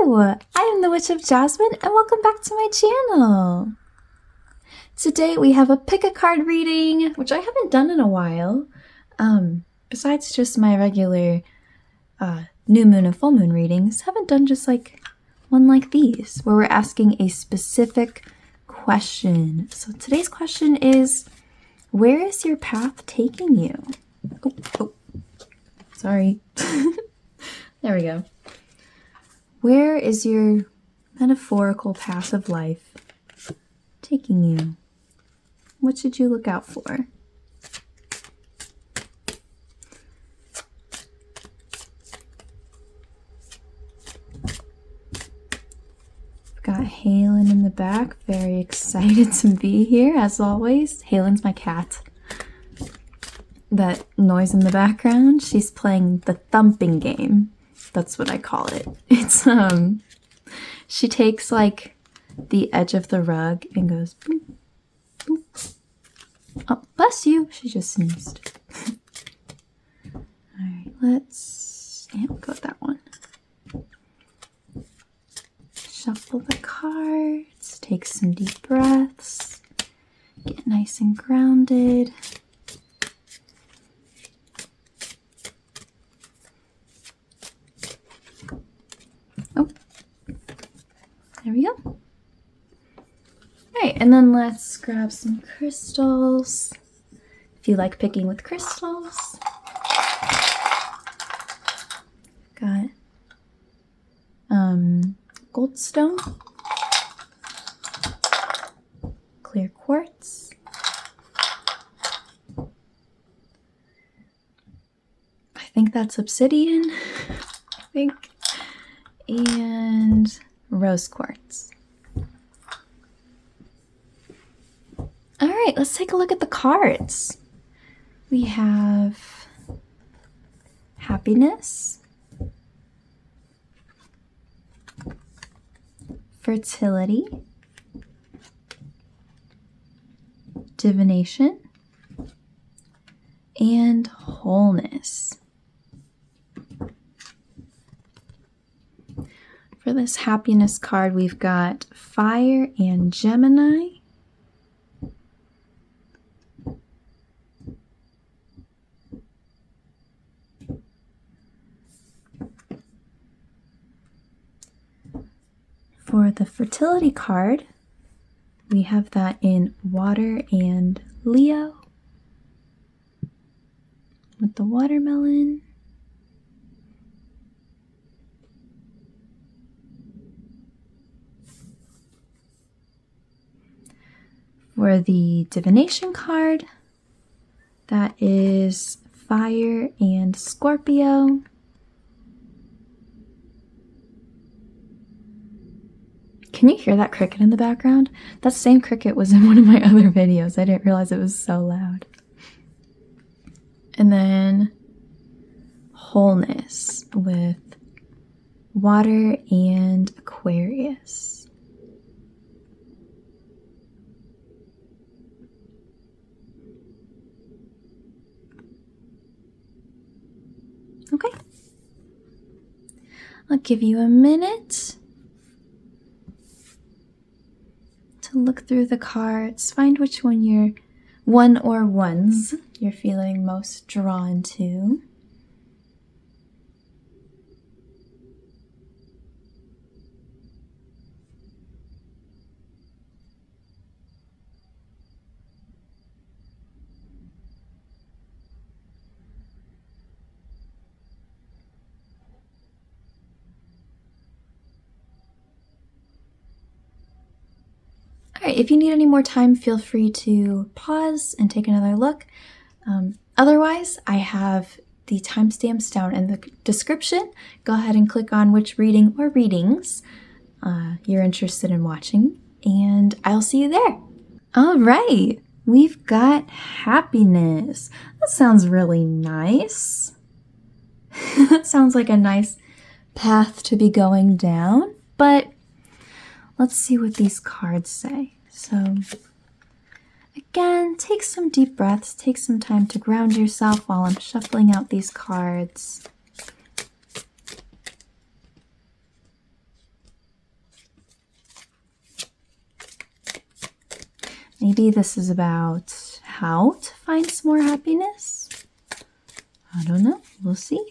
Hello, I am the Witch of Jasmine and welcome back to my channel. Today we have a pick a card reading, which I haven't done in a while. Besides just my regular new moon and full moon readings, haven't done just like one like these, where we're asking a specific question. So today's question is, where is your path taking you? Oh, sorry. There we go. Where is your metaphorical path of life taking you? What should you look out for? Got Halen in the back, very excited to be here as always. Halen's my cat. That noise in the background, she's playing the thumping game. That's what I call it. It's she takes like the edge of the rug and goes boop, boop. Oh, bless you. She just sneezed. Alright, let's we'll go with that one. Shuffle the cards, take some deep breaths, get nice and grounded. Oh, there we go. All right, and then let's grab some crystals. If you like picking with crystals, got goldstone, clear quartz, I think that's obsidian, and rose quartz. All right, let's take a look at the cards. We have happiness, fertility, divination, and wholeness. For this happiness card, we've got fire and Gemini. For the fertility card, we have that in water and Leo with the watermelon. For the divination card, that is fire and Scorpio. Can you hear that cricket in the background? That same cricket was in one of my other videos. I didn't realize it was so loud. And then wholeness with water and Aquarius. Okay. I'll give you a minute to look through the cards, find which one or ones you're feeling most drawn to. Alright, if you need any more time, feel free to pause and take another look. Otherwise, I have the timestamps down in the description. Go ahead and click on which reading or readings you're interested in watching, and I'll see you there. Alright, we've got happiness. That sounds really nice. That sounds like a nice path to be going down, but let's see what these cards say. So, again, take some deep breaths, take some time to ground yourself while I'm shuffling out these cards. Maybe this is about how to find some more happiness. I don't know. We'll see.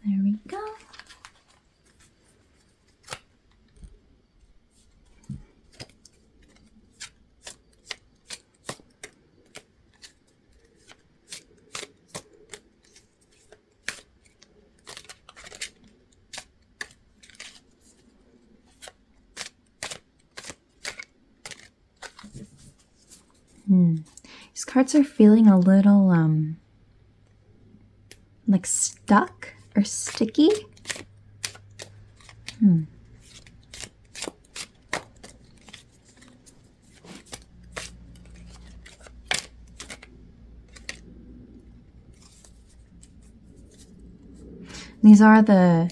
There we go. These cards are feeling a little like stuck or sticky. These are the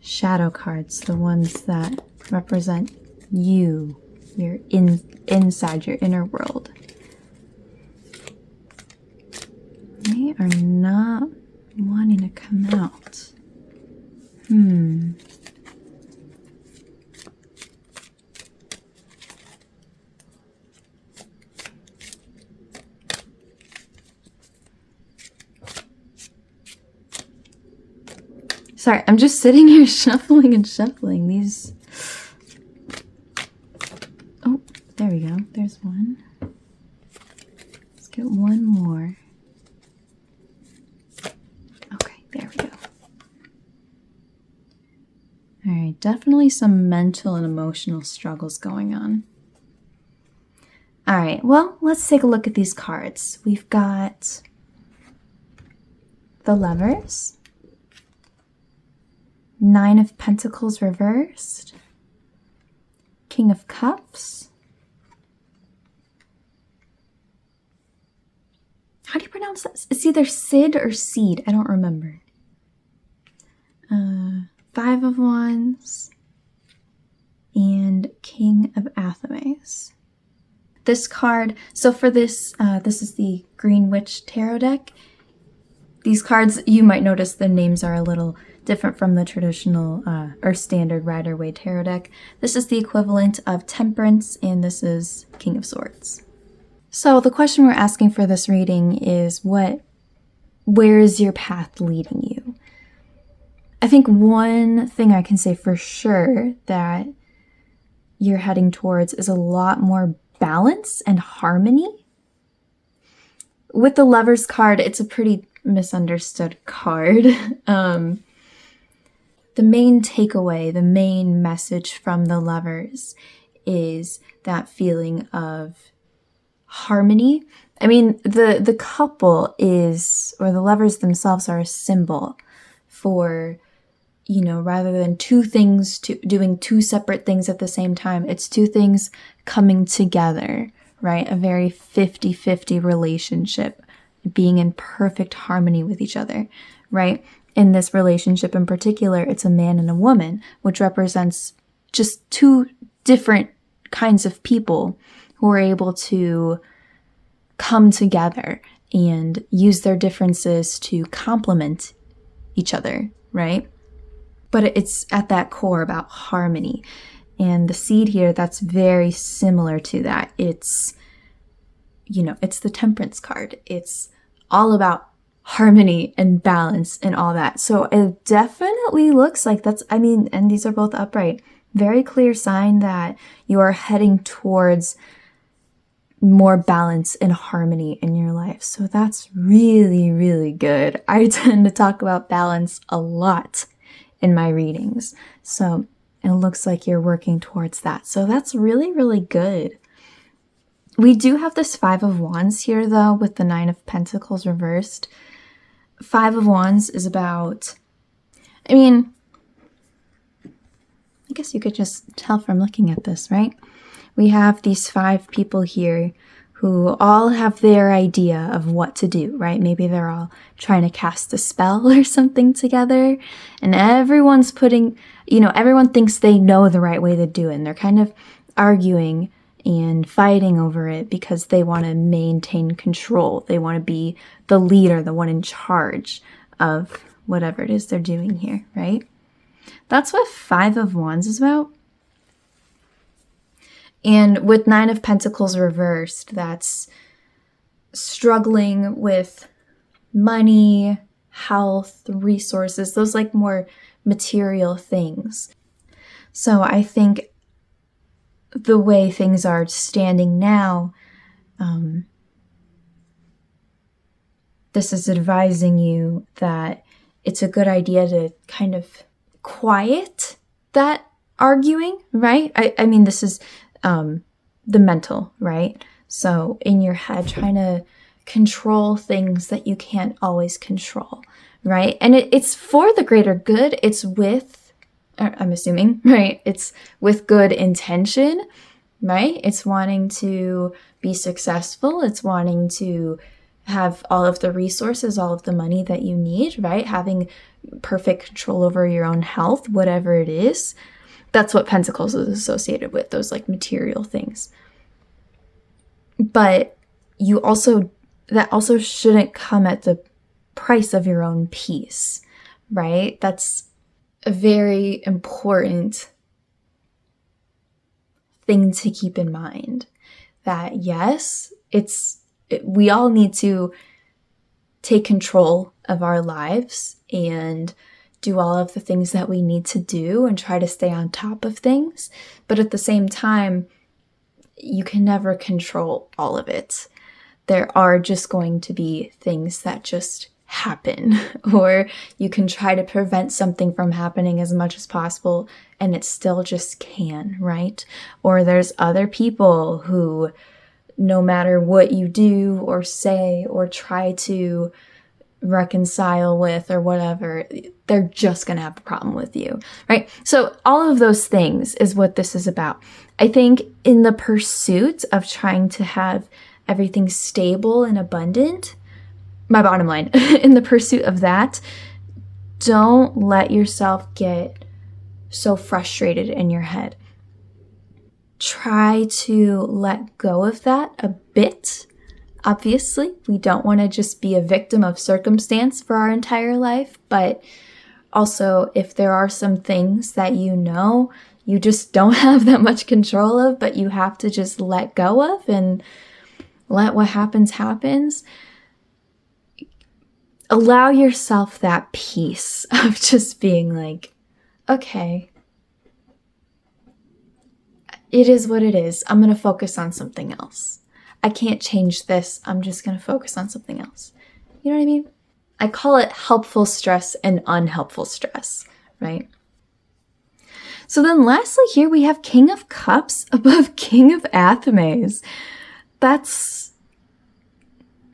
shadow cards, the ones that represent you, your inside your inner world. They are not wanting to come out. Sorry, I'm just sitting here shuffling and shuffling these. Oh, there we go. There's one. Let's get one more. Okay, there we go. All right, definitely some mental and emotional struggles going on. All right, well, let's take a look at these cards. We've got the Lovers, Nine of Pentacles reversed, King of Cups. How do you pronounce that? It's either Sid or Seed. I don't remember. Five of Wands and King of Athames. This card, so for this, this is the Green Witch Tarot deck. These cards, you might notice the names are a little different from the traditional or standard Rider-Waite Tarot deck. This is the equivalent of Temperance, and this is King of Swords. So the question we're asking for this reading is where is your path leading you? I think one thing I can say for sure that you're heading towards is a lot more balance and harmony. With the Lovers card, it's a pretty misunderstood card. The main takeaway, the main message from the Lovers is that feeling of harmony. I mean, the couple is, or the Lovers themselves are a symbol for, you know, rather than doing two separate things at the same time, it's two things coming together, right? A very 50-50 relationship, being in perfect harmony with each other, right? In this relationship in particular, it's a man and a woman, which represents just two different kinds of people who are able to come together and use their differences to complement each other, right? But it's at that core about harmony. And the Seed here, that's very similar to that. It's, you know, it's the Temperance card. It's all about harmony and balance and all that. So it definitely looks like that's, I mean, and these are both upright. Very clear sign that you are heading towards more balance and harmony in your life. So that's really, really good. I tend to talk about balance a lot in my readings. So it looks like you're working towards that. So that's really, really good. We do have this Five of Wands here, though, with the Nine of Pentacles reversed. Five of Wands is about, I mean, I guess you could just tell from looking at this, right? We have these five people here who all have their idea of what to do, right? Maybe they're all trying to cast a spell or something together, and everyone's putting, everyone thinks they know the right way to do it, and they're kind of arguing and fighting over it because they want to maintain control. They want to be the leader, the one in charge of whatever it is they're doing here, right? That's what 5 of Wands is about. And with 9 of Pentacles reversed, that's struggling with money, health, resources, those like more material things. So I think the way things are standing now, this is advising you that it's a good idea to kind of quiet that arguing, right? I mean, this is the mental, right? So in your head, trying to control things that you can't always control, right? And it's for the greater good. It's with, I'm assuming, right? It's with good intention, right? It's wanting to be successful. It's wanting to have all of the resources, all of the money that you need, right? Having perfect control over your own health, whatever it is. That's what Pentacles is associated with, those like material things. But that also shouldn't come at the price of your own peace, right? That's a very important thing to keep in mind. That yes, we all need to take control of our lives and do all of the things that we need to do and try to stay on top of things. But at the same time, you can never control all of it. There are just going to be things that just happen, or you can try to prevent something from happening as much as possible and it still just can, right? Or there's other people who, no matter what you do or say or try to reconcile with or whatever, they're just going to have a problem with you, right? So all of those things is what this is about. I think in the pursuit of trying to have everything stable and abundant, my bottom line, in the pursuit of that, don't let yourself get so frustrated in your head. Try to let go of that a bit. Obviously, we don't want to just be a victim of circumstance for our entire life, but also if there are some things that you just don't have that much control of, but you have to just let go of and let what happens. Allow yourself that peace of just being like, okay, it is what it is. I'm going to focus on something else. I can't change this. I'm just going to focus on something else. You know what I mean? I call it helpful stress and unhelpful stress, right? So then lastly here we have King of Cups above King of Athemes. That's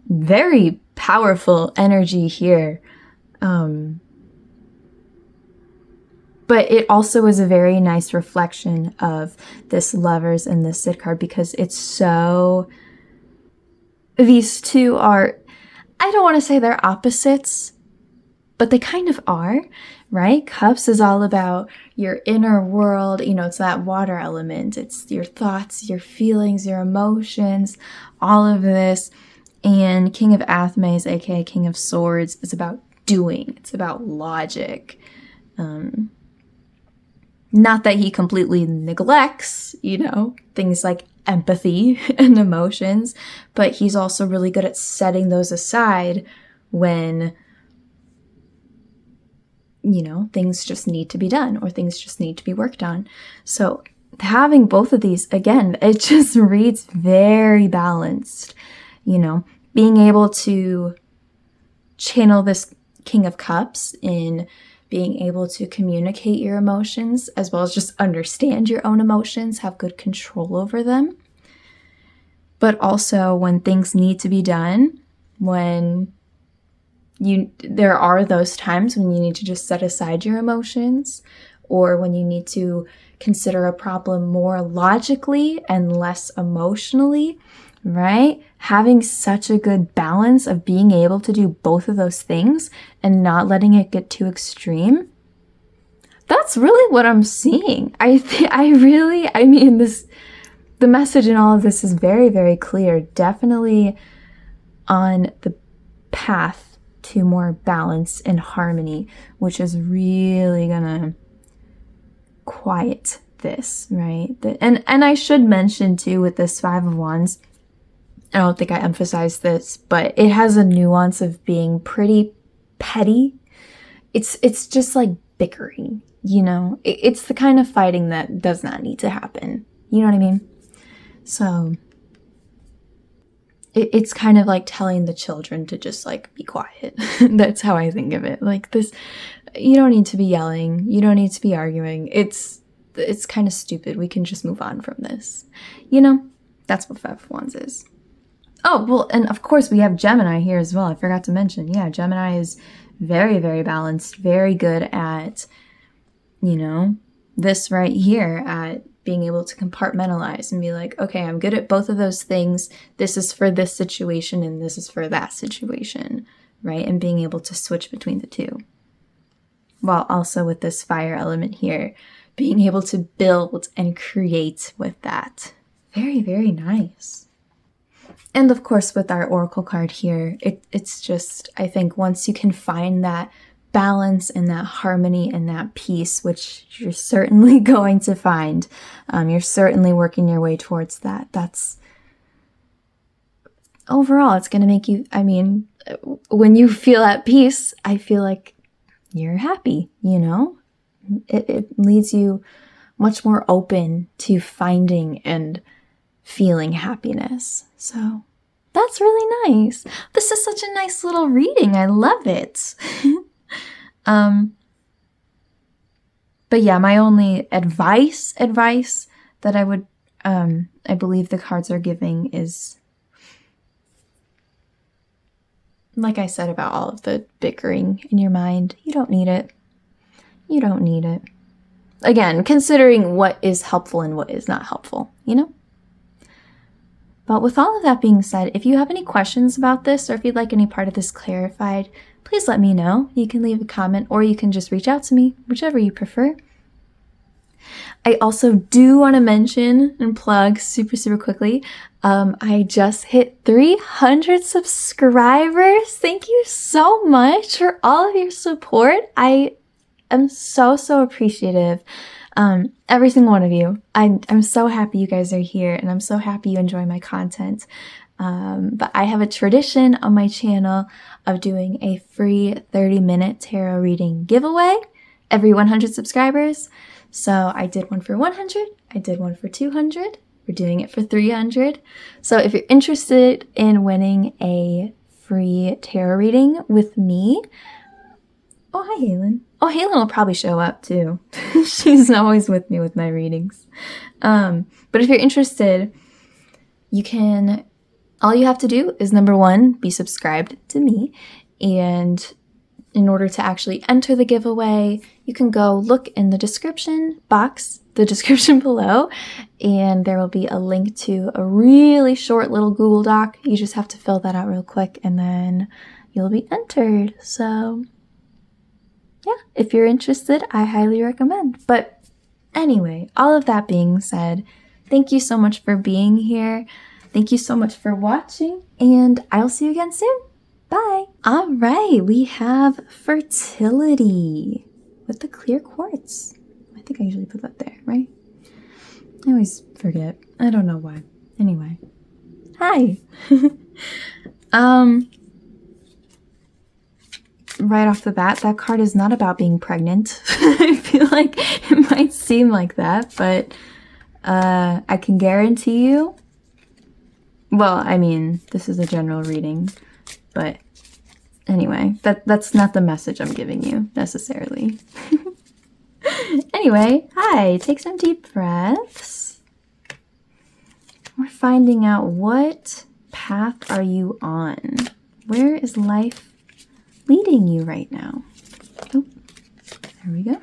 very powerful energy here. But it also is a very nice reflection of this Lovers and the Cid card because it's so... These two are, I don't want to say they're opposites, but they kind of are, right? Cups is all about your inner world. It's that water element. It's your thoughts, your feelings, your emotions, all of this. And King of Athemes, aka King of Swords, is about doing. It's about logic. Not that he completely neglects, things like empathy and emotions, but he's also really good at setting those aside when, things just need to be done or things just need to be worked on. So having both of these, again, it just reads very balanced, being able to channel this King of Cups in being able to communicate your emotions as well as just understand your own emotions, have good control over them. But also when things need to be done, when there are those times when you need to just set aside your emotions, or when you need to consider a problem more logically and less emotionally, right? Having such a good balance of being able to do both of those things and not letting it get too extreme. That's really what I'm seeing. I mean, the message in all of this is very, very clear. Definitely on the path to more balance and harmony, which is really gonna quiet this, right? And I should mention too, with this Five of Wands, I don't think I emphasized this, but it has a nuance of being pretty petty. It's just like bickering, you know? It's the kind of fighting that does not need to happen. You know what I mean? So it's kind of like telling the children to just like be quiet. That's how I think of it. Like this, you don't need to be yelling. You don't need to be arguing. It's kind of stupid. We can just move on from this. You know, that's what Five of Wands is. Oh, well, and of course we have Gemini here as well. I forgot to mention. Yeah, Gemini is very, very balanced, very good at, you know, this right here, at being able to compartmentalize and be like, okay, I'm good at both of those things. This is for this situation and this is for that situation, right? And being able to switch between the two. While also with this fire element here, being able to build and create with that. Very, very nice. And of course, with our Oracle card here, it's just, I think once you can find that balance and that harmony and that peace, which you're certainly going to find, you're certainly working your way towards that. That's, overall, it's going to make you, I mean, when you feel at peace, I feel like you're happy, you know? It leads you much more open to finding and feeling happiness. So that's really nice. This is such a nice little reading. I love it. But yeah, my only advice that I would, I believe the cards are giving is, like I said about all of the bickering in your mind, you don't need it. You don't need it. Again, considering what is helpful and what is not helpful, you know? But with all of that being said, if you have any questions about this or if you'd like any part of this clarified, please let me know. You can leave a comment or you can just reach out to me, whichever you prefer. I also do want to mention and plug super, super quickly, I just hit 300 subscribers. Thank you so much for all of your support. I am so, so appreciative. Every single one of you. I'm so happy you guys are here and I'm so happy you enjoy my content. But I have a tradition on my channel of doing a free 30-minute tarot reading giveaway every 100 subscribers. So I did one for 100, I did one for 200, we're doing it for 300. So if you're interested in winning a free tarot reading with me, oh, hi, Halen. Oh, Halen will probably show up too. She's always with me with my readings. But if you're interested, you can, all you have to do is, number one, be subscribed to me. And in order to actually enter the giveaway, you can go look in the description box, the description below, and there will be a link to a really short little Google Doc. You just have to fill that out real quick and then you'll be entered. So yeah, if you're interested, I highly recommend. But anyway, all of that being said, thank you so much for being here. Thank you so much for watching, and I'll see you again soon. Bye. All right, we have Fertility with the clear quartz. I think I usually put that there, right? I always forget. I don't know why. Anyway, hi. Right off the bat, that card is not about being pregnant. I feel like it might seem like that, but I can guarantee you, well, I mean, this is a general reading, but anyway, that's not the message I'm giving you necessarily. Anyway, hi, take some deep breaths. We're finding out, what path are you on? Where is life leading you right now? Oh, there we go.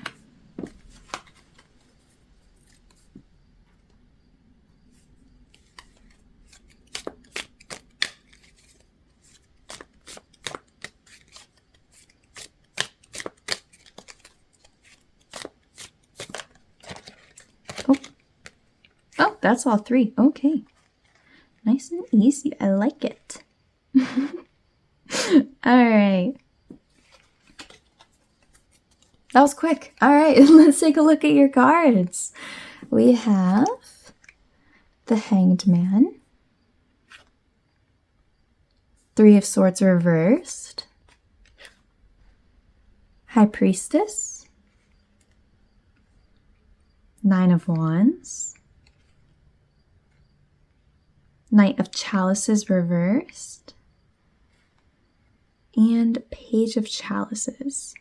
that's all 3. Okay. Nice and easy. I like it. All right. That was quick. All right, let's take a look at your cards. We have the Hanged Man, 3 of Swords reversed, High Priestess, 9 of Wands, Knight of Chalices reversed, and Page of Chalices.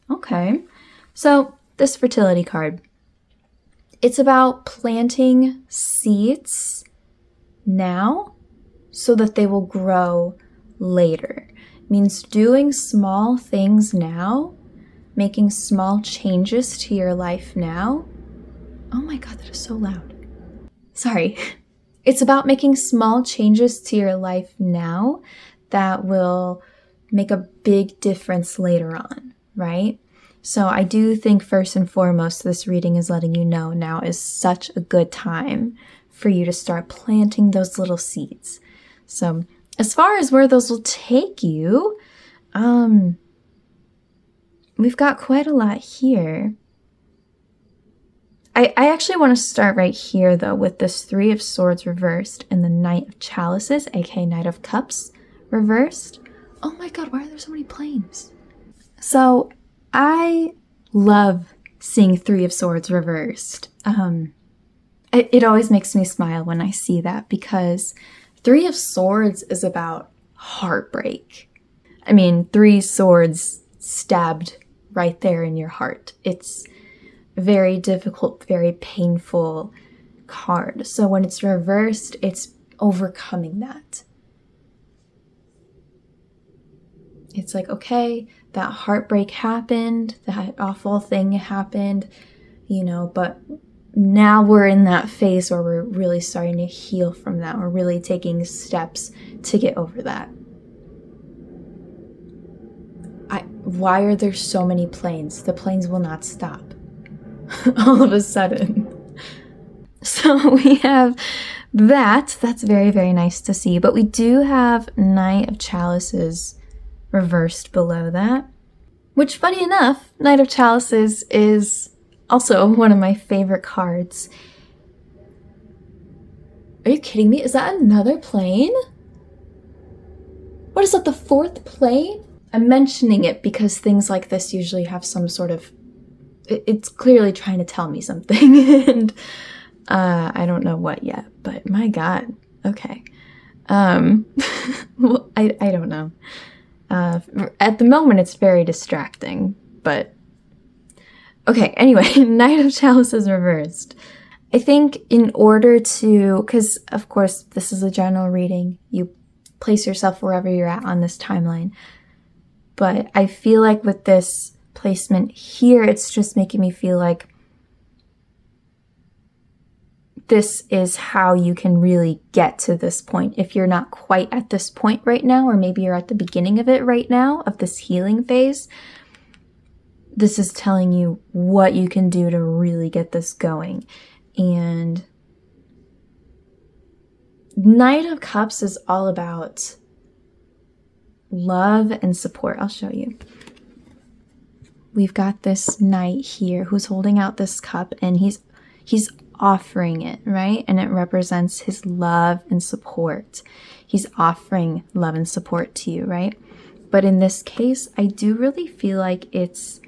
Okay. So this fertility card, it's about planting seeds now so that they will grow later. It means doing small things now, making small changes to your life now. Oh my God, that is so loud. Sorry. It's about making small changes to your life now that will make a big difference later on, right? So I do think first and foremost, this reading is letting you know now is such a good time for you to start planting those little seeds. So as far as where those will take you, we've got quite a lot here. I actually want to start right here, though, with this 3 of Swords reversed and the Knight of Chalices, aka Knight of Cups, reversed. Oh my God, why are there so many planes? So I love seeing 3 of Swords reversed. It always makes me smile when I see that, because 3 of Swords is about heartbreak. I mean, 3 swords stabbed right there in your heart. It's very difficult, very painful card. So when it's reversed, it's overcoming that. It's like, okay, that heartbreak happened, that awful thing happened, but now we're in that phase where we're really starting to heal from that. We're really taking steps to get over that. Why are there so many planes? The planes will not stop. All of a sudden. So we have that. That's very, very nice to see. But we do have Knight of Chalices reversed below that. Which, funny enough, Knight of Chalices is also one of my favorite cards. Are you kidding me? Is that another plane? What is that, the 4th plane? I'm mentioning it because things like this usually have some sort of... It's clearly trying to tell me something, and I don't know what yet, but my God. Okay. Well, I don't know. At the moment, it's very distracting, but... Okay, anyway, Knight of Chalices reversed. I think in order to... Because, of course, this is a general reading. You place yourself wherever you're at on this timeline. But I feel like with this placement here, it's just making me feel like this is how you can really get to this point. If you're not quite at this point right now, or maybe you're at the beginning of it right now, of this healing phase, this is telling you what you can do to really get this going. And Knight of Cups is all about love and support. I'll show you. We've got this knight here who's holding out this cup, and he's offering it, right? And it represents his love and support. He's offering love and support to you, right? But in this case, I do really feel like it's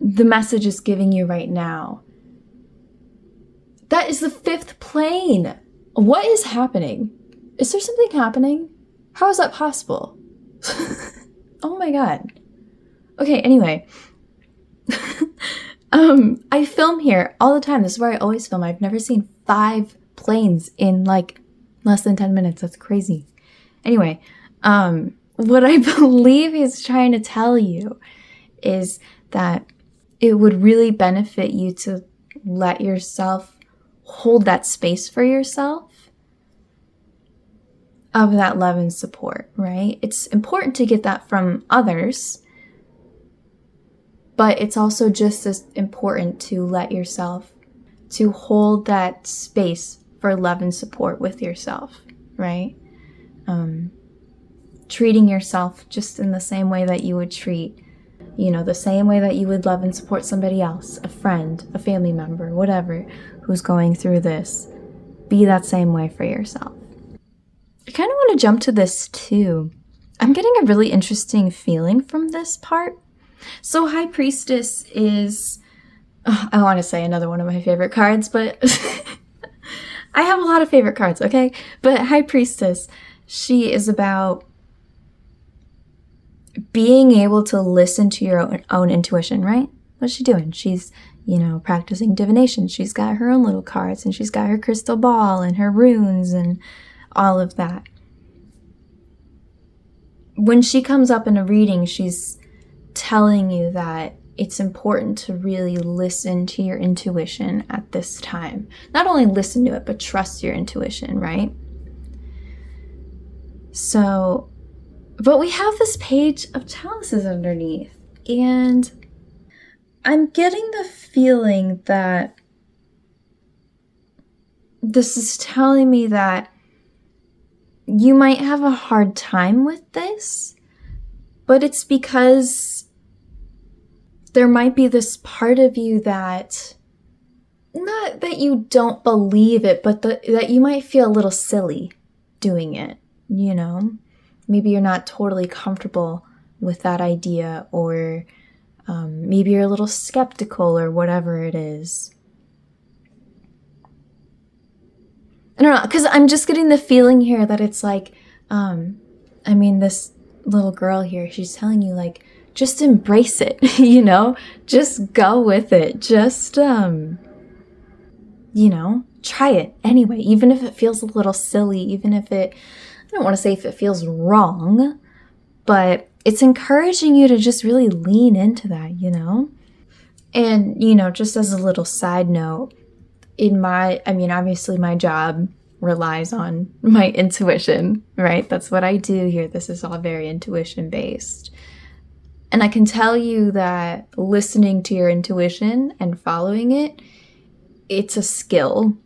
the message is giving you right now. That is the 5th plane. What is happening? Is there something happening? How is that possible? Oh my God. Okay, anyway. I film here all the time. This is where I always film. I've never seen 5 planes in like less than 10 minutes. That's crazy. Anyway, what I believe he's trying to tell you is that it would really benefit you to let yourself hold that space for yourself of that love and support, right? It's important to get that from others, But it's also just as important to let yourself, to hold that space for love and support with yourself, right? Treating yourself just in the same way that you would treat, the same way that you would love and support somebody else, a friend, a family member, whatever, who's going through this. Be that same way for yourself. I kind of want to jump to this too. I'm getting a really interesting feeling from this part. So High Priestess is, I want to say another one of my favorite cards, but I have a lot of favorite cards, okay? But High Priestess, she is about being able to listen to your own intuition, right? What's she doing? She's, practicing divination. She's got her own little cards, and she's got her crystal ball and her runes and all of that. When she comes up in a reading, she's telling you that it's important to really listen to your intuition at this time. Not only listen to it, but trust your intuition, right? So, but we have this Page of Chalices underneath, and I'm getting the feeling that this is telling me that you might have a hard time with this, but it's because there might be this part of you that, not that you don't believe it, but that you might feel a little silly doing it, Maybe you're not totally comfortable with that idea, or maybe you're a little skeptical, or whatever it is. I don't know, because I'm just getting the feeling here that it's like, this little girl here, she's telling you, like, just embrace it, just go with it. Just, try it anyway, even if it feels a little silly, even if I don't want to say if it feels wrong, but it's encouraging you to just really lean into that, And, just as a little side note, obviously my job relies on my intuition, right? That's what I do here. This is all very intuition based. And I can tell you that listening to your intuition and following it, it's a skill.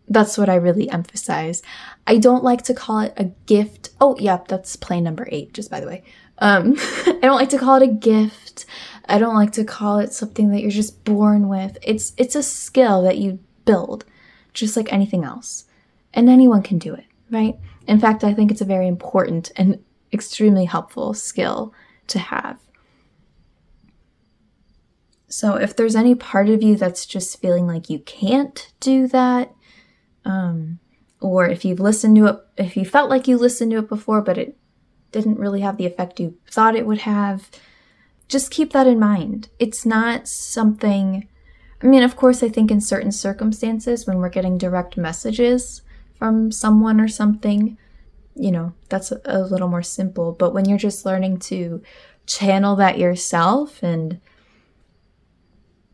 That's what I really emphasize. I don't like to call it a gift. Oh, yeah, that's play number 8, just by the way. I don't like to call it a gift. I don't like to call it something that you're just born with. It's a skill that you build, just like anything else. And anyone can do it, right? In fact, I think it's a very important and extremely helpful skill to have. So if there's any part of you that's just feeling like you can't do that, or if you've listened to it, if you felt like you listened to it before, but it didn't really have the effect you thought it would have, just keep that in mind. It's not something, of course, I think in certain circumstances when we're getting direct messages from someone or something, that's a little more simple. But when you're just learning to channel that yourself and,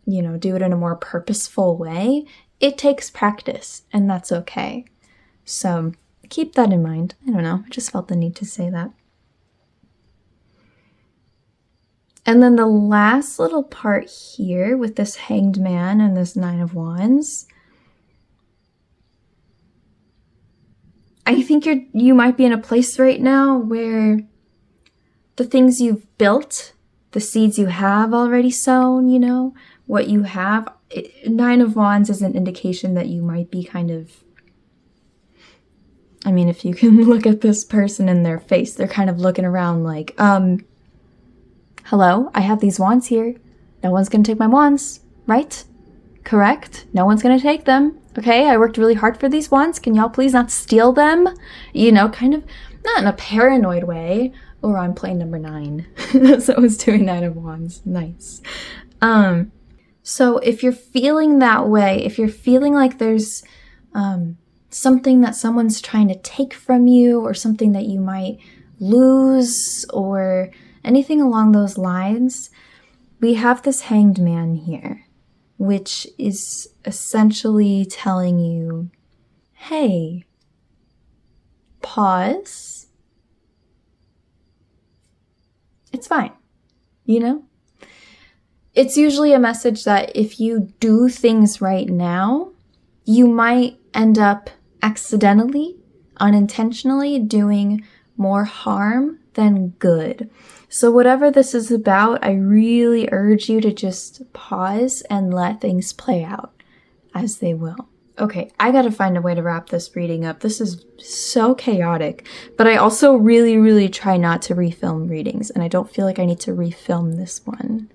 do it in a more purposeful way, it takes practice, and that's okay. So keep that in mind. I don't know. I just felt the need to say that. And then the last little part here with this Hanged Man and this 9 of Wands, I think you might be in a place right now where the things you've built, the seeds you have already sown, what you have, 9 of Wands is an indication that you might be kind of, if you can look at this person in their face, they're kind of looking around like, hello, I have these wands here. No one's going to take my wands, right? Correct? No one's going to take them. Okay, I worked really hard for these wands. Can y'all please not steal them? Kind of, not in a paranoid way. Or I'm playing number 9. So I was doing 9 of Wands. Nice. So if you're feeling that way, if you're feeling like there's something that someone's trying to take from you, or something that you might lose, or anything along those lines, we have this Hanged Man here, which is essentially telling you, hey, pause. It's fine, it's usually a message that if you do things right now, you might end up accidentally, unintentionally doing more harm than good. So whatever this is about, I really urge you to just pause and let things play out as they will. Okay, I gotta find a way to wrap this reading up. This is so chaotic, but I also really, really try not to refilm readings, and I don't feel like I need to refilm this one.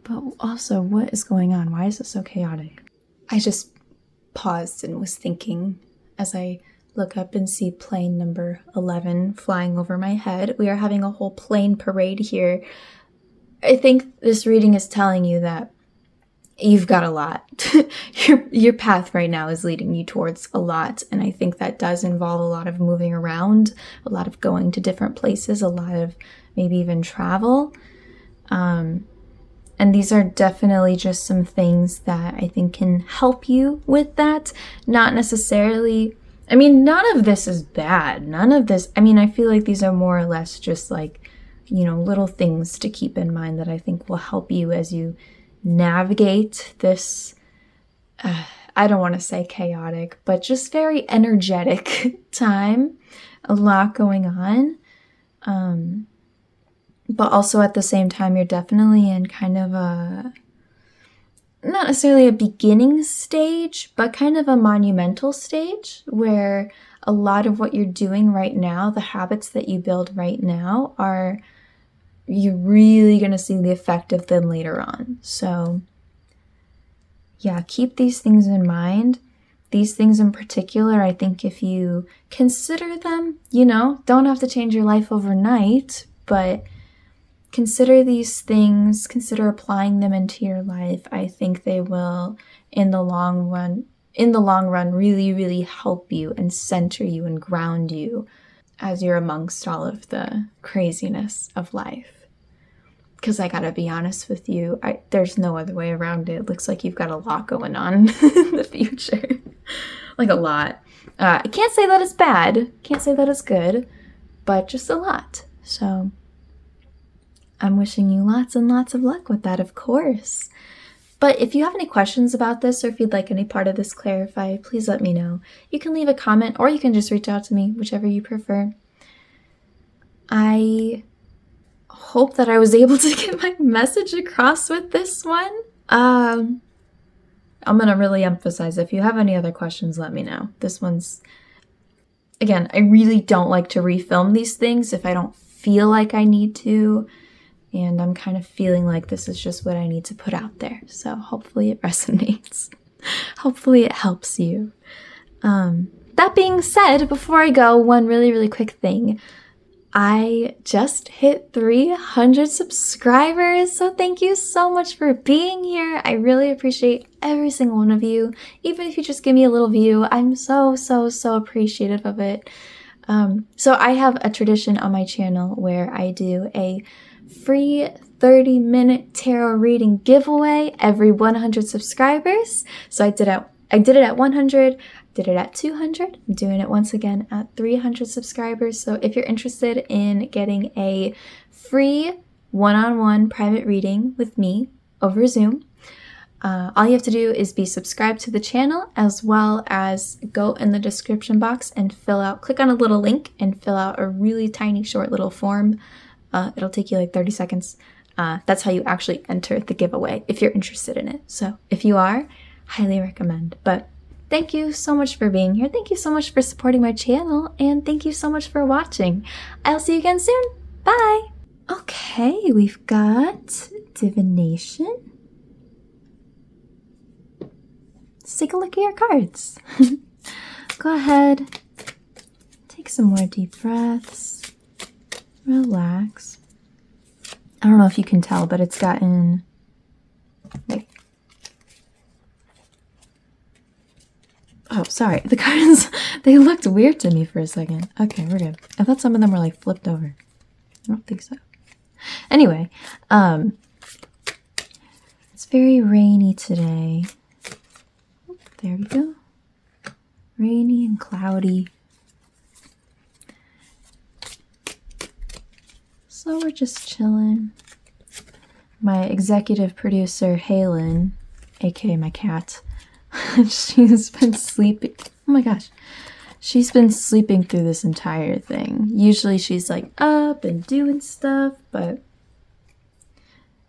But also, what is going on? Why is it so chaotic? I just paused and was thinking as I look up and see plane number 11 flying over my head. We are having a whole plane parade here. I think this reading is telling you that you've got a lot. Your path right now is leading you towards a lot, and I think that does involve a lot of moving around, a lot of going to different places, a lot of maybe even travel. And these are definitely just some things that I think can help you with that. Not necessarily, I mean, none of this is bad. None of this, I mean, I feel like these are more or less just like, you know, little things to keep in mind that I think will help you as you navigate this, I don't want to say chaotic, but just very energetic time. A lot going on. But also at the same time, you're definitely in kind of a, not necessarily a beginning stage, but kind of a monumental stage where a lot of what you're doing right now, the habits that you build right now, are you're really going to see the effect of them later on. So yeah, keep these things in mind. These things in particular, I think if you consider them, you know, don't have to change your life overnight, but consider these things, consider applying them into your life. I think they will, in the long run, really, really help you and center you and ground you as you're amongst all of the craziness of life. Because I gotta be honest with you, there's no other way around it. It looks like you've got a lot going on in the future. Like a lot. I can't say that it's bad, can't say that it's good, but just a lot. So I'm wishing you lots and lots of luck with that, of course. But if you have any questions about this, or if you'd like any part of this clarified, please let me know. You can leave a comment, or you can just reach out to me, whichever you prefer. I hope that I was able to get my message across with this one. I'm going to really emphasize, if you have any other questions, let me know. This one's, again, I really don't like to refilm these things if I don't feel like I need to. And I'm kind of feeling like this is just what I need to put out there. So hopefully it resonates. Hopefully it helps you. That being said, before I go, one really, really quick thing. I just hit 300 subscribers, so thank you so much for being here. I really appreciate every single one of you. Even if you just give me a little view, I'm so, so, so appreciative of it. So I have a tradition on my channel where I do a free 30-minute tarot reading giveaway every 100 subscribers. So I did it at 100, did it at 200. I'm doing it once again at 300 subscribers. So if you're interested in getting a free one-on-one private reading with me over Zoom, all you have to do is be subscribed to the channel, as well as go in the description box and click on a little link and fill out a really tiny short little form. It'll take you like 30 seconds. That's how you actually enter the giveaway if you're interested in it. So if you are, highly recommend. But thank you so much for being here. Thank you so much for supporting my channel. And thank you so much for watching. I'll see you again soon. Bye. Okay, we've got Divination. Let's take a look at your cards. Go ahead. Take some more deep breaths. Relax. I don't know if you can tell, but it's gotten like, oh, sorry. The cards, they looked weird to me for a second. Okay, we're good. I thought some of them were like flipped over. I don't think so. Anyway, it's very rainy today. There we go. Rainy and cloudy. So we're just chilling. my executive producer, Cheralyn, aka my cat, she's been sleeping. Oh my gosh. She's been sleeping through this entire thing. Usually she's like up and doing stuff, but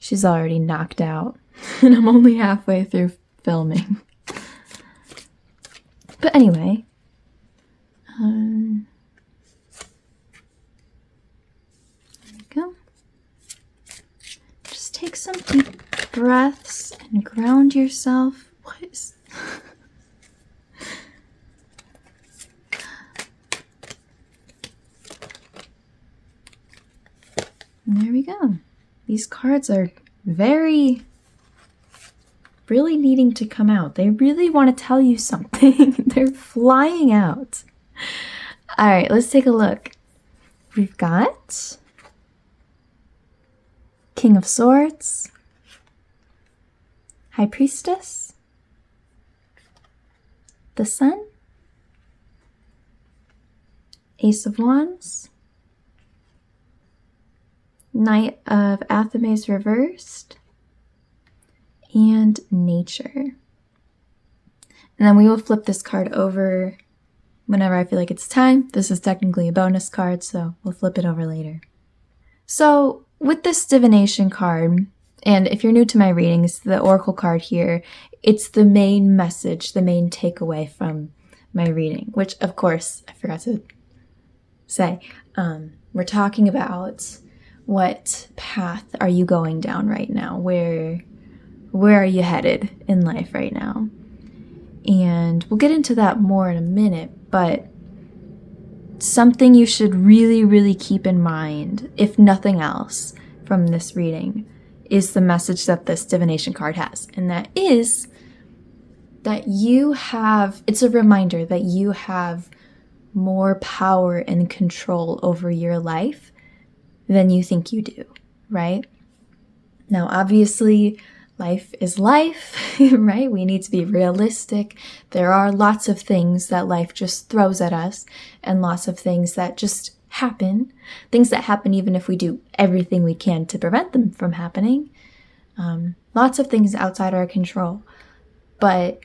she's already knocked out. And I'm only halfway through filming. But anyway. There we go. Just take some deep breaths and ground yourself. What is... And there we go. These cards are really needing to come out. They really want to tell you something. They're flying out. All right, let's take a look. We've got King of Swords, High Priestess, the Sun, Ace of Wands, Knight of Athames reversed, and Nature. And then we will flip this card over whenever I feel like it's time. This is technically a bonus card, so we'll flip it over later. So with this Divination card, and if you're new to my readings, the Oracle card here, it's the main message, the main takeaway from my reading, which of course I forgot to say. We're talking about what path are you going down right now? Where are you headed in life right now? And we'll get into that more in a minute, but something you should really keep in mind, if nothing else, from this reading is the message that this Divination card has. And that is that it's a reminder that you have more power and control over your life than you think you do, right? Now, obviously, life is life, right? We need to be realistic. There are lots of things that life just throws at us, and lots of things that just happen. Things that happen even if we do everything we can to prevent them from happening. Lots of things outside our control. But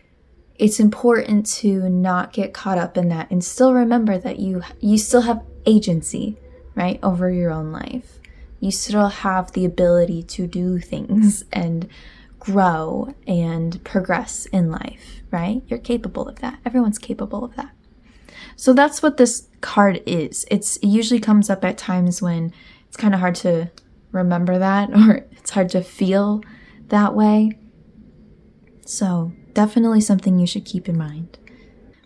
it's important to not get caught up in that and still remember that you still have agency, right, over your own life. You still have the ability to do things and grow and progress in life, right? You're capable of that. Everyone's capable of that. So that's what this card is. It usually comes up at times when it's kind of hard to remember that, or it's hard to feel that way. So definitely something you should keep in mind.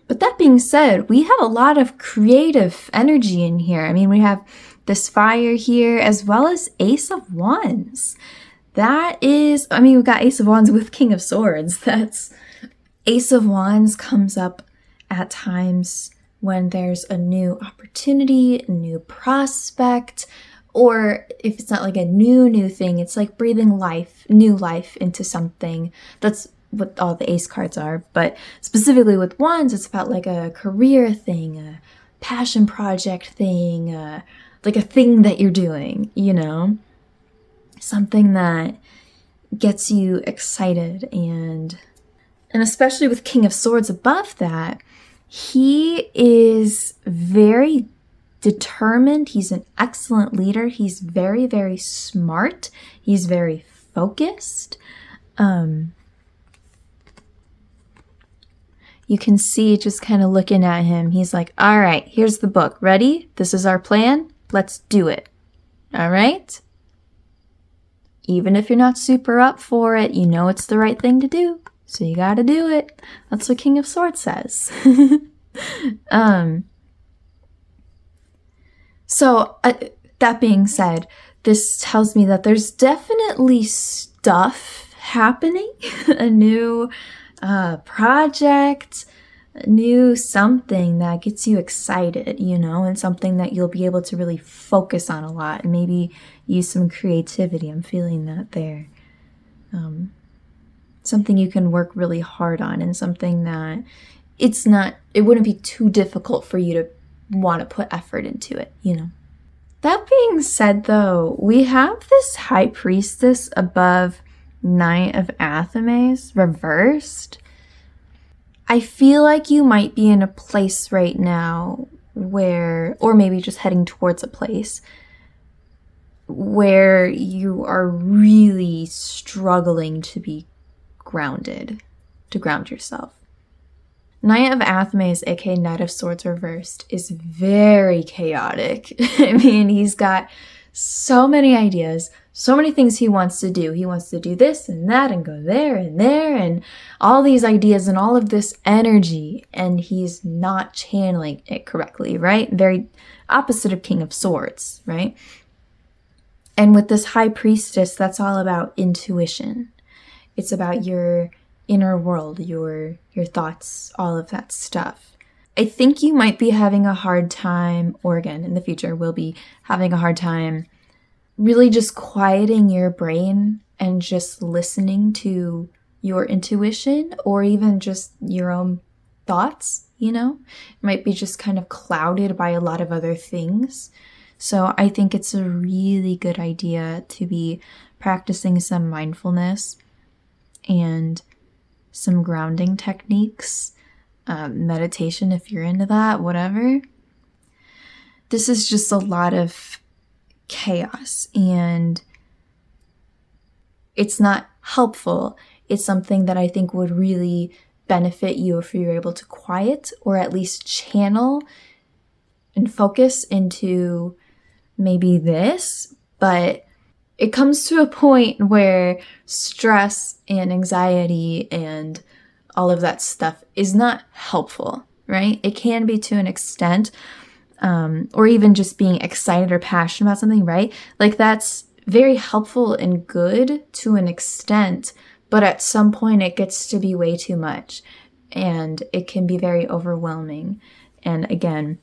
But that being said, we have a lot of creative energy in here. I mean, we have this fire here as well as Ace of Wands. We've got Ace of Wands with King of Swords. Ace of Wands comes up at times when there's a new opportunity, a new prospect, or if it's not like a new thing, it's like breathing new life into something. That's what all the ace cards are. But specifically with wands, it's about like a career thing, a passion project thing, like a thing that you're doing, something that gets you excited. And especially with King of Swords above that, he is very determined. He's an excellent leader. He's very, very smart. He's very focused. You can see just kind of looking at him. He's like, all right, here's the book. Ready? This is our plan. Let's do it. All right? Even if you're not super up for it, you know it's the right thing to do. So you got to do it. That's what King of Swords says. So that being said, this tells me that there's definitely stuff happening, a new project, a new something that gets you excited, and something that you'll be able to really focus on a lot and maybe use some creativity. I'm feeling that there. Something you can work really hard on, and something that it wouldn't be too difficult for you to want to put effort into it, That being said, though, we have this High Priestess above Knight of Athames reversed. I feel like you might be in a place right now where, or maybe just heading towards a place where you are really struggling to be grounded, to ground yourself. Knight of Athames, aka Knight of Swords reversed, is very chaotic. I mean, he's got so many ideas, so many things he wants to do. He wants to do this and that and go there and all these ideas and all of this energy, and he's not channeling it correctly, right? Very opposite of King of Swords, right? And with this High Priestess, that's all about intuition. It's about your inner world, your thoughts, all of that stuff. I think you might be having a hard time, or again, in the future, will be having a hard time really just quieting your brain and just listening to your intuition or even just your own thoughts, you know? It might be just kind of clouded by a lot of other things. So I think it's a really good idea to be practicing some mindfulness and some grounding techniques, meditation if you're into that, whatever. This is just a lot of chaos and it's not helpful. It's something that I think would really benefit you if you're able to quiet or at least channel and focus into maybe this, but it comes to a point where stress and anxiety and all of that stuff is not helpful, right? It can be to an extent, or even just being excited or passionate about something, right? Like that's very helpful and good to an extent, but at some point it gets to be way too much and it can be very overwhelming. And again,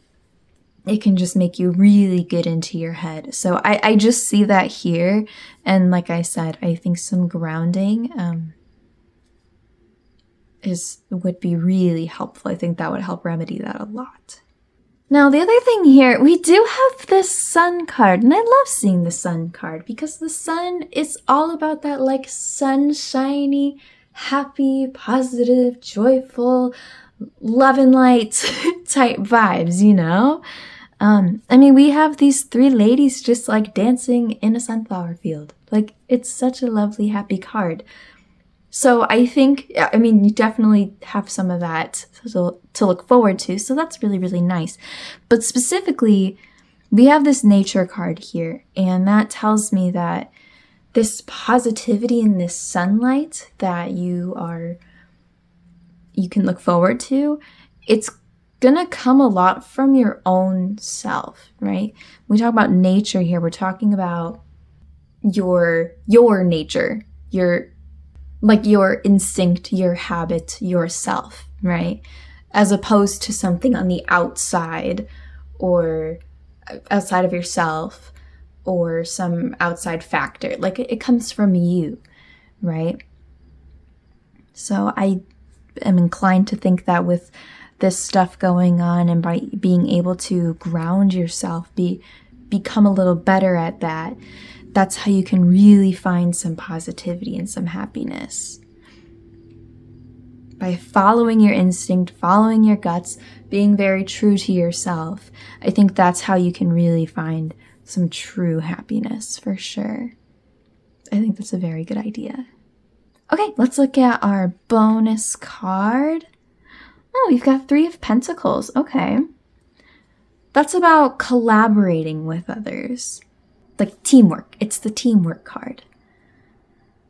it can just make you really get into your head. So I just see that here. And like I said, I think some grounding would be really helpful. I think that would help remedy that a lot. Now, the other thing here, we do have the Sun card. And I love seeing the Sun card because the Sun is all about that like sunshiny, happy, positive, joyful, love and light type vibes, you know? I mean, we have these three ladies just like dancing in a sunflower field. Like, it's such a lovely, happy card. So I think, I mean, you definitely have some of that to look forward to. So that's really, really nice. But specifically, we have this nature card here. And that tells me that this positivity and this sunlight that you can look forward to, it's gonna come a lot from your own self, right? When we talk about nature here, we're talking about your nature, your instinct, your habit, yourself, right? As opposed to something on the outside or outside of yourself or some outside factor. Like it comes from you, right? So I am inclined to think that with this stuff going on and by being able to ground yourself, become a little better at that, that's how you can really find some positivity and some happiness. By following your instinct, following your guts, being very true to yourself, I think that's how you can really find some true happiness for sure. I think that's a very good idea. Okay, let's look at our bonus card. Oh, we've got 3 of Pentacles. Okay. That's about collaborating with others. Like teamwork. It's the teamwork card.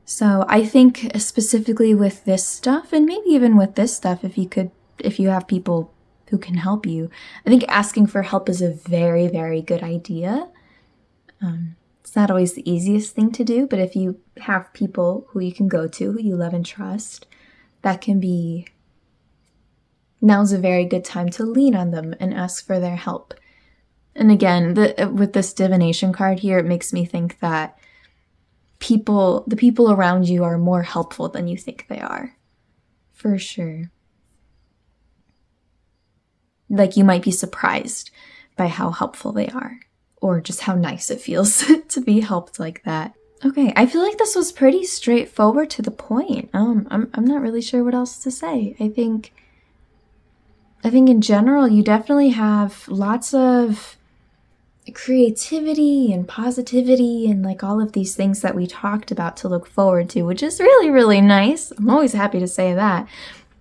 So I think specifically with this stuff, and maybe even with this stuff, if you have people who can help you, I think asking for help is a very, very good idea. It's not always the easiest thing to do, but if you have people who you can go to, who you love and trust, now's a very good time to lean on them and ask for their help. And again, with this Divination card here, it makes me think that the people around you are more helpful than you think they are. For sure. Like you might be surprised by how helpful they are. or just how nice it feels to be helped like that. Okay, I feel like this was pretty straightforward to the point. I'm not really sure what else to say. I think in general you definitely have lots of creativity and positivity and like all of these things that we talked about to look forward to, which is really, really nice. I'm always happy to say that.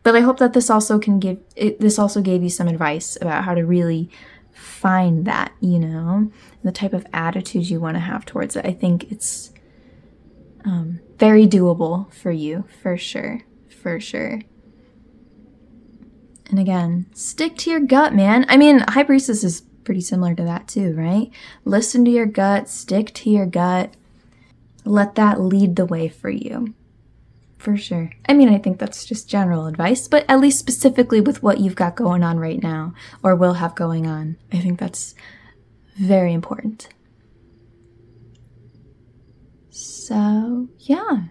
But I hope that this also gave you some advice about how to really find that, you know, the type of attitude you want to have towards it. I think it's very doable for you, for sure. And again, stick to your gut, man. I mean, High Priestess is pretty similar to that too, right? Listen to your gut, stick to your gut. Let that lead the way for you. For sure. I mean, I think that's just general advice, but at least specifically with what you've got going on right now or will have going on, I think that's very important. So, yeah,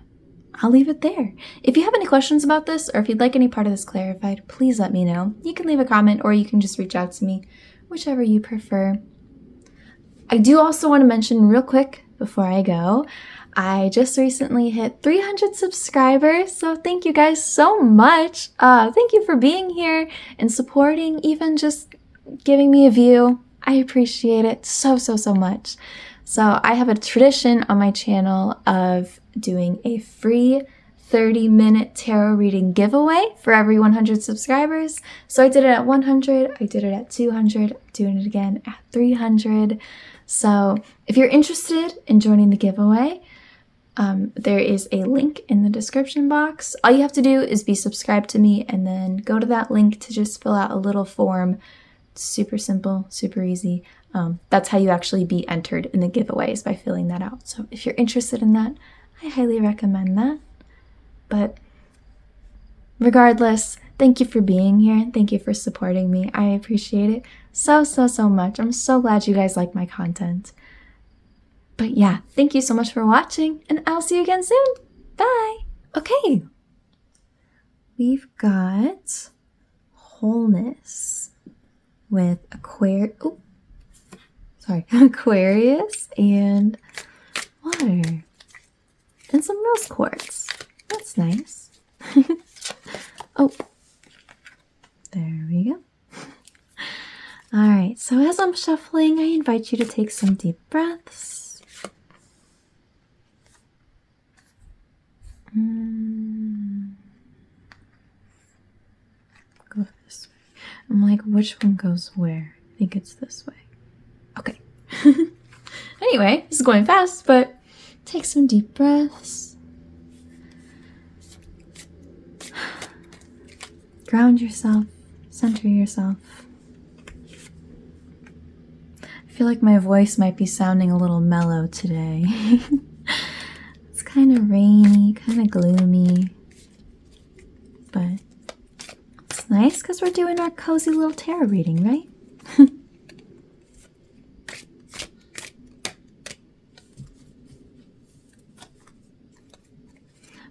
I'll leave it there. If you have any questions about this or if you'd like any part of this clarified, please let me know. You can leave a comment or you can just reach out to me, whichever you prefer. I do also want to mention real quick before I go, I just recently hit 300 subscribers, so thank you guys so much. Thank you for being here and supporting, even just giving me a view. I appreciate it so much. So I have a tradition on my channel of doing a free 30-minute tarot reading giveaway for every 100 subscribers. So I did it at 100, I did it at 200, I'm doing it again at 300. So if you're interested in joining the giveaway, there is a link in the description box. All you have to do is be subscribed to me and then go to that link to just fill out a little form. It's super simple, super easy. That's how you actually be entered in the giveaways, by filling that out. So if you're interested in that, I highly recommend that. But regardless, thank you for being here. Thank you for supporting me. I appreciate it so much. I'm so glad you guys like my content. But yeah, thank you so much for watching, and I'll see you again soon. Bye. Okay. We've got Wholeness with Aquarius and water and some rose quartz. That's nice. Oh, there we go. All right, so as I'm shuffling, I invite you to take some deep breaths. Go this way. I'm like, which one goes where? I think it's this way. Okay. Anyway, this is going fast, but take some deep breaths. Ground yourself. Center yourself. I feel like my voice might be sounding a little mellow today. It's kind of rainy, kind of gloomy, but it's nice because we're doing our cozy little tarot reading, right?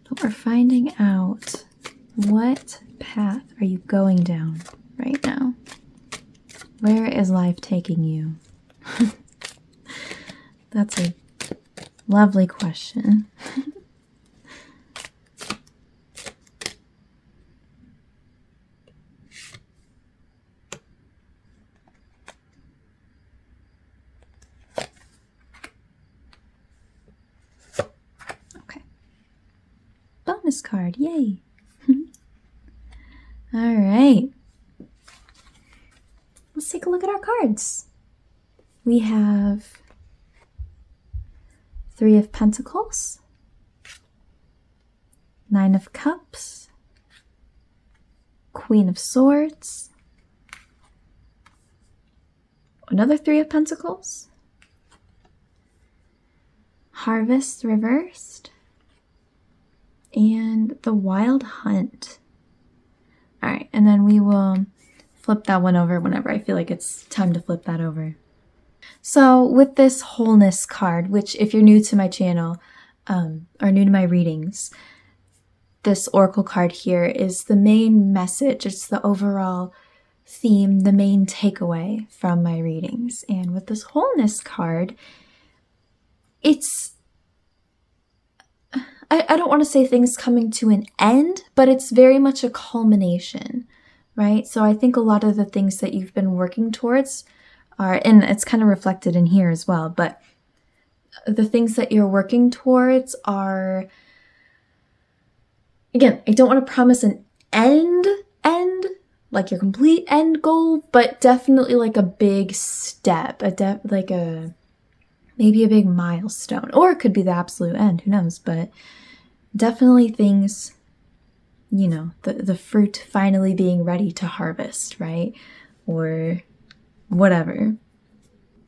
But we're finding out, what path are you going down right now? Where is life taking you? That's a lovely question. Okay. Bonus card, yay. All right. Let's take a look at our cards. We have 3 of Pentacles, 9 of Cups, Queen of Swords, another 3 of Pentacles, Harvest reversed, and the Wild Hunt. All right, and then we will flip that one over whenever I feel like it's time to flip that over. So with this Wholeness card, which if you're new to my channel or new to my readings, this oracle card here is the main message. It's the overall theme, the main takeaway from my readings. And with this Wholeness card, it's, I don't want to say things coming to an end, but it's very much a culmination, right? So I think a lot of the things that you've been working towards are, and it's kind of reflected in here as well, but the things that you're working towards are, again, I don't want to promise an end, like your complete end goal, but definitely like a big step, maybe a big milestone, or it could be the absolute end, who knows, but definitely things, the fruit finally being ready to harvest, right? Or whatever.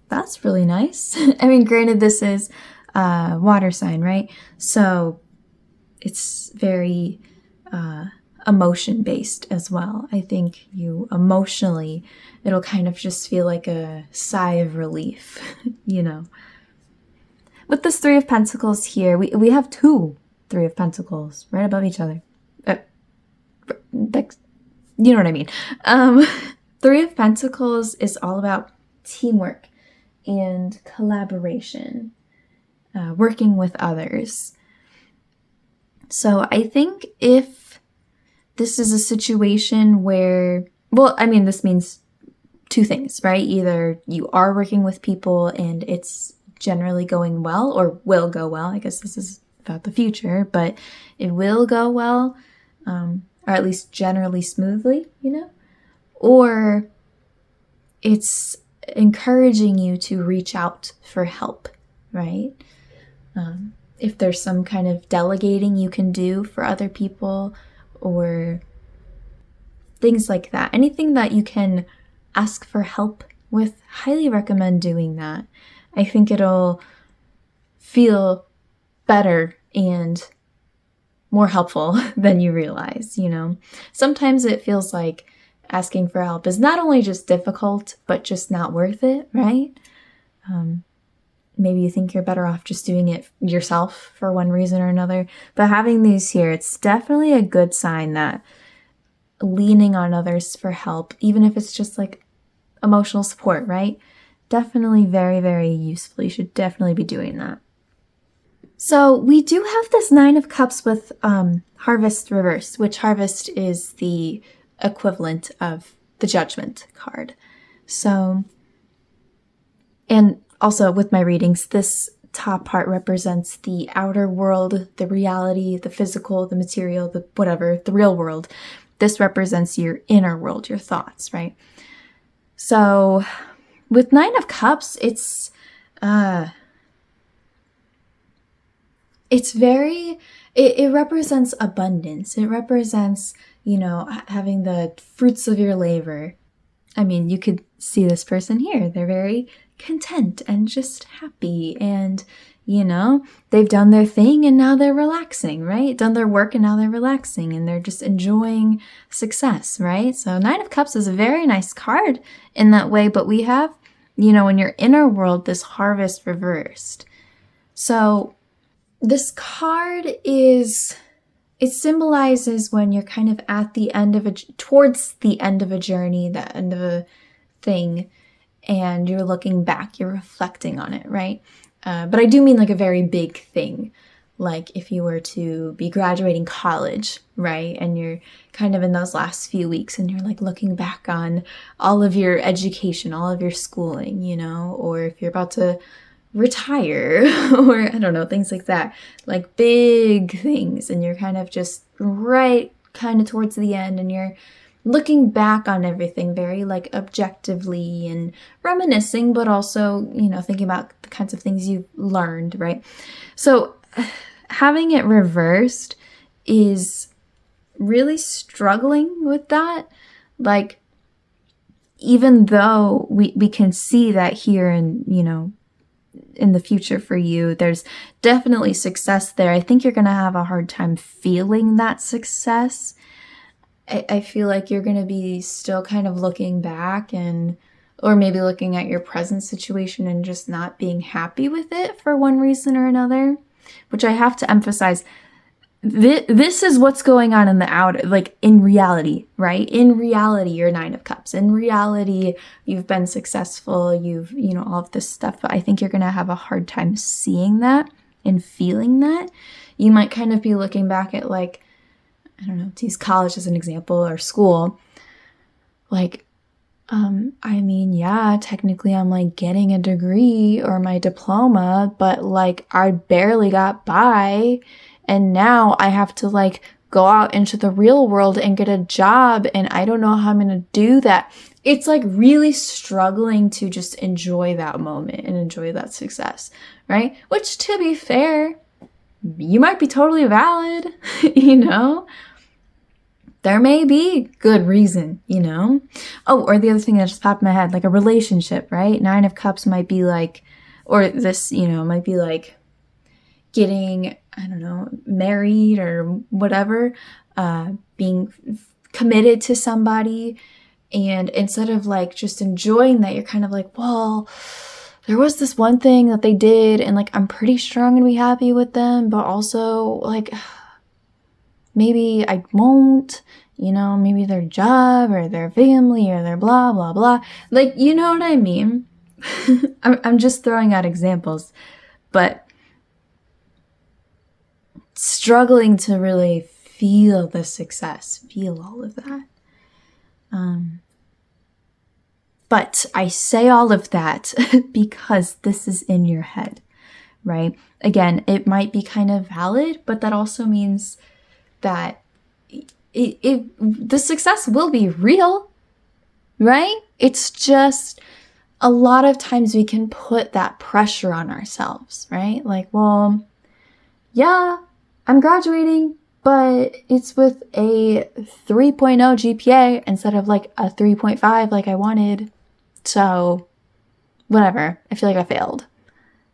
That's really nice. I mean, granted, this is a water sign, right? So it's very emotion-based as well. I think you emotionally, it'll kind of just feel like a sigh of relief, With this Three of Pentacles here, we have two Three of Pentacles right above each other. You know what I mean. Three of Pentacles is all about teamwork and collaboration, working with others. So I think if this is a situation where, this means two things, right? Either you are working with people and it's generally going well, or will go well. I guess this is about the future, but it will go well, or at least generally smoothly, or it's encouraging you to reach out for help, right? If there's some kind of delegating you can do for other people or things like that, anything that you can ask for help with, highly recommend doing that. I think it'll feel better and more helpful than you realize, Sometimes it feels like asking for help is not only just difficult, but just not worth it, right? Maybe you think you're better off just doing it yourself for one reason or another. But having these here, it's definitely a good sign that leaning on others for help, even if it's just like emotional support, right? Definitely very, very useful. You should definitely be doing that. So we do have this Nine of Cups with Harvest reversed, which Harvest is the equivalent of the Judgment card. So, and also with my readings, this top part represents the outer world, the reality, the physical, the material, the whatever, the real world. This represents your inner world, your thoughts, right? So with Nine of Cups, it represents abundance. It represents, having the fruits of your labor. I mean, you could see this person here. They're very content and just happy, and they've done their thing and now they're relaxing, right? Done their work and now they're relaxing and they're just enjoying success, right? So Nine of Cups is a very nice card in that way, but we have, in your inner world, this Harvest reversed. So this card it symbolizes when you're kind of at the end of towards the end of a journey, the end of a thing, and you're looking back, you're reflecting on it, right? But I do mean like a very big thing, like if you were to be graduating college, right? And you're kind of in those last few weeks and you're like looking back on all of your education, all of your schooling, or if you're about to retire or I don't know, things like that, like big things, and you're kind of just right kind of towards the end and you're looking back on everything very like objectively and reminiscing, but also, thinking about the kinds of things you've learned, right? So having it reversed is really struggling with that. Like, even though we can see that here and, in the future for you, there's definitely success there. I think you're going to have a hard time feeling that success. I feel like you're going to be still kind of looking back or maybe looking at your present situation and just not being happy with it for one reason or another, which I have to emphasize. this is what's going on in the outer, like in reality, right? In reality, you're 9 of Cups. In reality, you've been successful, you've, all of this stuff, but I think you're going to have a hard time seeing that and feeling that. You might kind of be looking back at, like, I don't know, to use college as an example, or school, like, I mean, yeah, technically I'm like getting a degree or my diploma, but like I barely got by, and now I have to like go out into the real world and get a job, and I don't know how I'm going to do that. It's like really struggling to just enjoy that moment and enjoy that success, right? Which, to be fair, you might be totally valid, There may be good reason, Oh, or the other thing that just popped in my head, like a relationship, right? 9 of Cups might be like, or this, might be like getting, I don't know, married or whatever, being committed to somebody. And instead of like just enjoying that, you're kind of like, well, there was this one thing that they did, and like, I'm pretty sure I'm going to be happy with them, but also like, maybe I won't, maybe their job or their family or their blah, blah, blah. Like, you know what I mean? I'm just throwing out examples, but struggling to really feel the success, feel all of that. But I say all of that because this is in your head, right? Again, it might be kind of valid, but that also means that the success will be real, right? It's just a lot of times we can put that pressure on ourselves, right? Like, well, yeah, I'm graduating, but it's with a 3.0 GPA instead of like a 3.5 like I wanted. So whatever, I feel like I failed.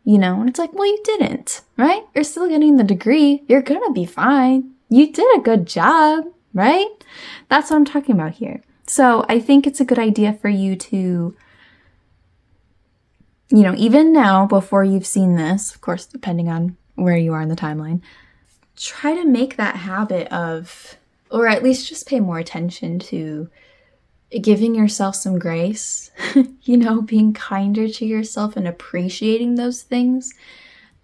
And it's like, well, you didn't, right? You're still getting the degree. You're gonna be fine. You did a good job, right? That's what I'm talking about here. So I think it's a good idea for you to, even now, before you've seen this, of course, depending on where you are in the timeline, try to make that habit of, or at least just pay more attention to giving yourself some grace, being kinder to yourself and appreciating those things.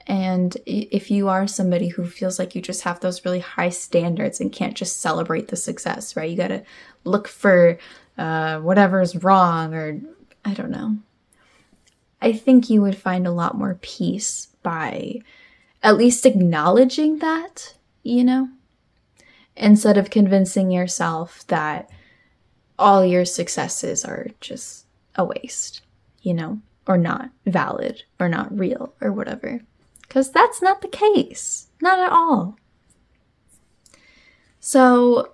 And if you are somebody who feels like you just have those really high standards and can't just celebrate the success, right? You got to look for whatever's wrong, or I don't know. I think you would find a lot more peace by at least acknowledging that, instead of convincing yourself that all your successes are just a waste, or not valid or not real or whatever. Because that's not the case. Not at all. So,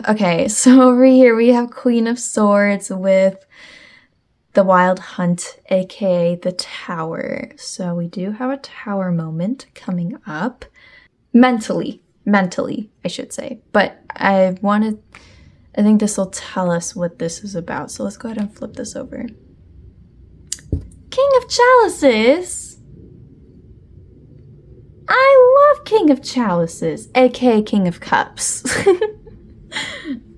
okay, so over here we have Queen of Swords with the Wild Hunt, aka the Tower. So we do have a Tower moment coming up. Mentally, I should say. But I think this will tell us what this is about. So let's go ahead and flip this over. King of Chalices. I love King of Chalices, aka King of Cups.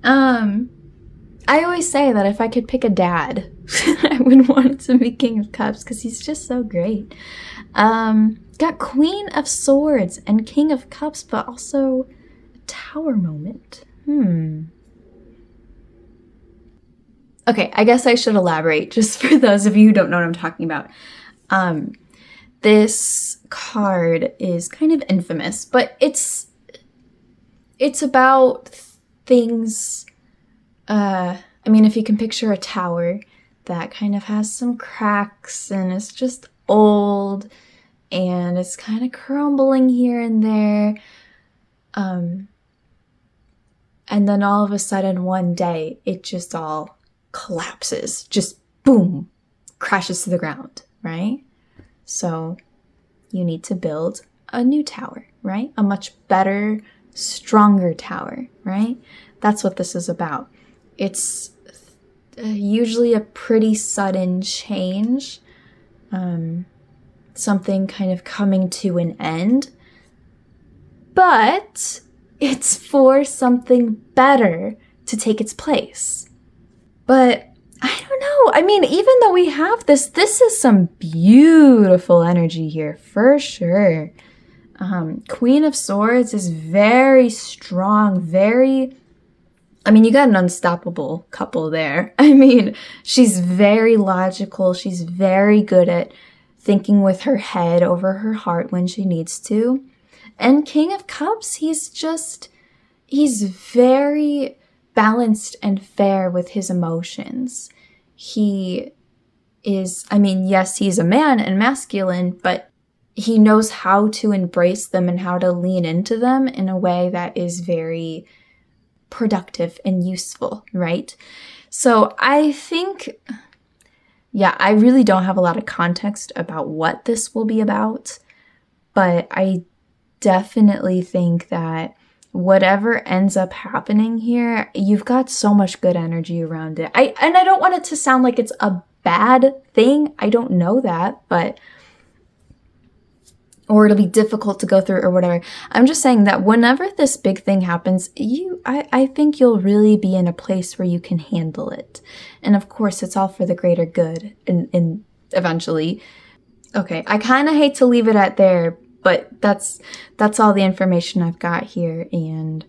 I always say that if I could pick a dad, I would want it to be King of Cups because he's just so great. Got Queen of Swords and King of Cups, but also a Tower moment. Okay, I guess I should elaborate just for those of you who don't know what I'm talking about. This card is kind of infamous, but it's about things. If you can picture a tower that kind of has some cracks and it's just old and it's kind of crumbling here and there. And then all of a sudden one day it just all collapses, just boom, crashes to the ground, right? So you need to build a new tower, right? A much better, stronger tower, right? That's what this is about. It's usually a pretty sudden change, something kind of coming to an end. but it's for something better to take its place. But I don't know. I mean, even though we have this is some beautiful energy here for sure. Queen of Swords is very strong, you got an unstoppable couple there. I mean, she's very logical. She's very good at thinking with her head over her heart when she needs to. And King of Cups, he's very balanced and fair with his emotions. He is, yes, he's a man and masculine, but he knows how to embrace them and how to lean into them in a way that is very productive and useful, right? So I think, I really don't have a lot of context about what this will be about, but I definitely think that whatever ends up happening here, you've got so much good energy around it. I don't want it to sound like it's a bad thing. I don't know that, or it'll be difficult to go through or whatever. I'm just saying that whenever this big thing happens, I think you'll really be in a place where you can handle it. And of course, it's all for the greater good and eventually. Okay, I kind of hate to leave it at there, but that's all the information I've got here. And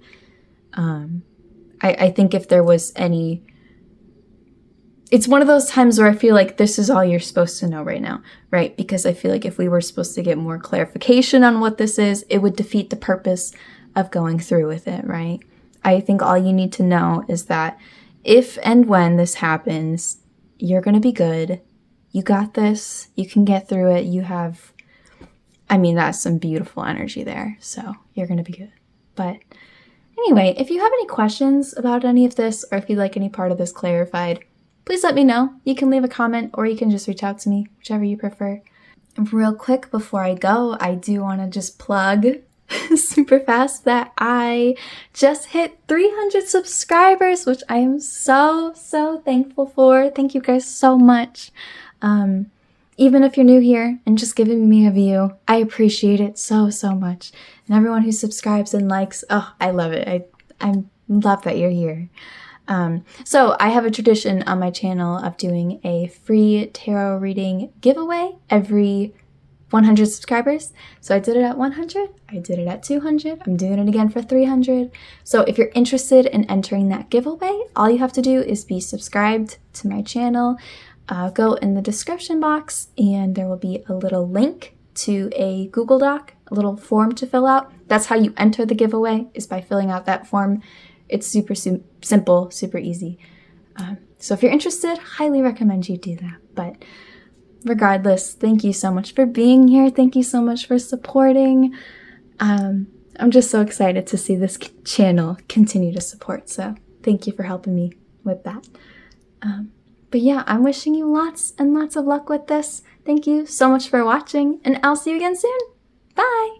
I think if there was any... It's one of those times where I feel like this is all you're supposed to know right now, right? Because I feel like if we were supposed to get more clarification on what this is, it would defeat the purpose of going through with it, right? I think all you need to know is that if and when this happens, you're going to be good. You got this. You can get through it. You have, that's some beautiful energy there. So you're going to be good. But anyway, if you have any questions about any of this, or if you'd like any part of this clarified, please let me know. You can leave a comment or you can just reach out to me, whichever you prefer. Real quick before I go, I do want to just plug super fast that I just hit 300 subscribers, which I am so thankful for. Thank you guys so much. Even if you're new here and just giving me a view, I appreciate it so much. And everyone who subscribes and likes, I love it. I love that you're here. So I have a tradition on my channel of doing a free tarot reading giveaway every 100 subscribers. So I did it at 100, I did it at 200, I'm doing it again for 300. So if you're interested in entering that giveaway, all you have to do is be subscribed to my channel. Go in the description box and there will be a little link to a Google Doc, a little form to fill out. That's how you enter the giveaway, is by filling out that form. It's super simple, super easy. So if you're interested, highly recommend you do that. But regardless, thank you so much for being here. Thank you so much for supporting. I'm just so excited to see this channel continue to support. So thank you for helping me with that. But yeah, I'm wishing you lots and lots of luck with this. Thank you so much for watching, and I'll see you again soon. Bye!